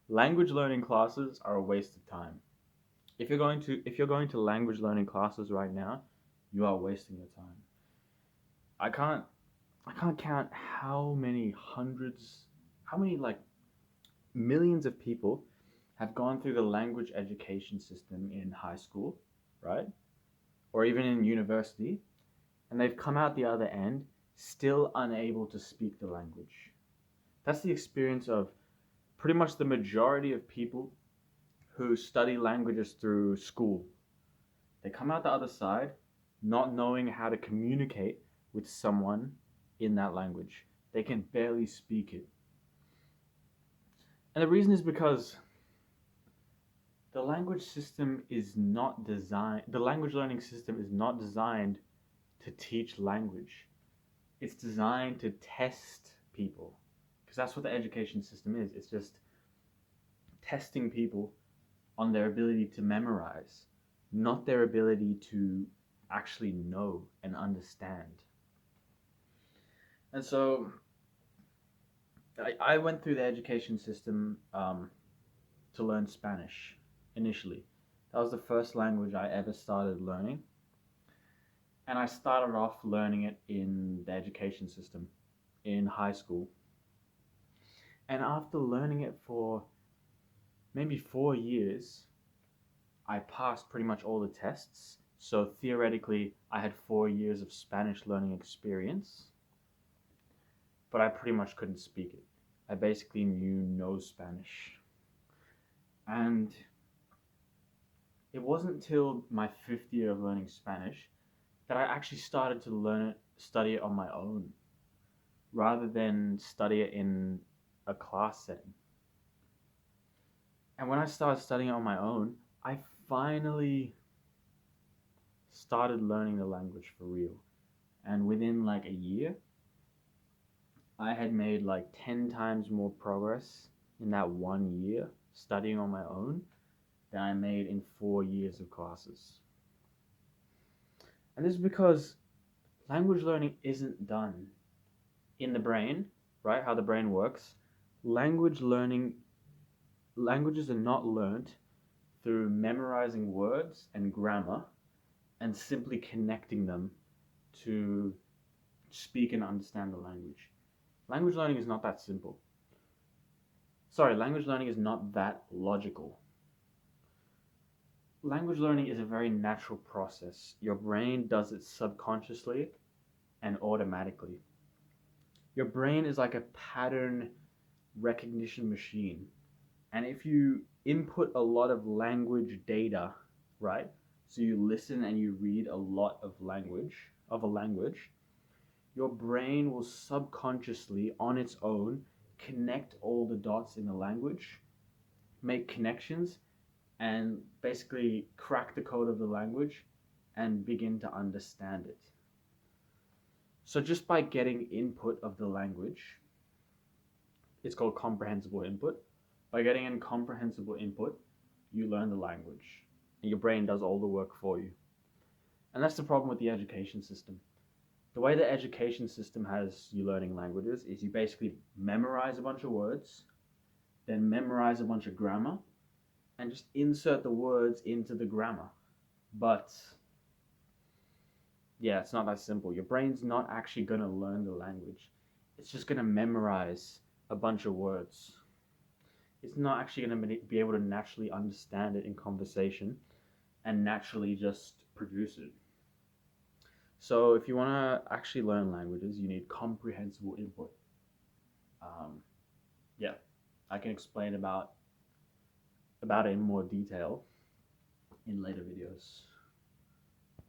Language learning classes are a waste of time. If you're going to language learning classes right now, you are wasting your time. I can't I can't count how many like millions of people have gone through the language education system in high school, right? Or even in university, and they've come out the other end still unable to speak the language. That's the experience of pretty much the majority of people who study languages through school. They come out the other side not knowing how to communicate with someone in that language. They can barely speak it. And the reason is because the language learning system is not designed to teach language. It's designed to test people. Because that's what the education system is. It's just testing people on their ability to memorize, not their ability to actually know and understand. And so I went through the education system to learn Spanish initially. That was the first language I ever started learning. And I started off learning it in the education system in high school. And after learning it for maybe 4 years, I passed pretty much all the tests. So theoretically, I had 4 years of Spanish learning experience, but I pretty much couldn't speak it. I basically knew no Spanish. And it wasn't until my fifth year of learning Spanish that I actually started to study it on my own, rather than study it in a class setting. And when I started studying it on my own, I finally started learning the language for real. And within like a year, I had made like 10 times more progress in that 1 year studying on my own than I made in 4 years of classes. And this is because language learning isn't done in the brain, right? How the brain works. Language learning, languages are not learnt through memorizing words and grammar and simply connecting them to speak and understand the language. Language learning is not that simple. Sorry, language learning is not that logical. Language learning is a very natural process. Your brain does it subconsciously and automatically. Your brain is like a pattern recognition machine. And if you input a lot of language data, right? So you listen and you read a lot of a language, your brain will subconsciously, on its own, connect all the dots in the language, make connections, and basically crack the code of the language and begin to understand it. So just by getting input of the language, it's called comprehensible input. By getting in comprehensible input, you learn the language, and your brain does all the work for you. And that's the problem with the education system. The way the education system has you learning languages is you basically memorize a bunch of words, then memorize a bunch of grammar, and just insert the words into the grammar. But yeah, it's not that simple. Your brain's not actually going to learn the language, it's just going to memorize a bunch of words. It's not actually going to be able to naturally understand it in conversation and naturally just produce it. So if you want to actually learn languages, you need comprehensible input. Um, yeah, I can explain about it in more detail in later videos.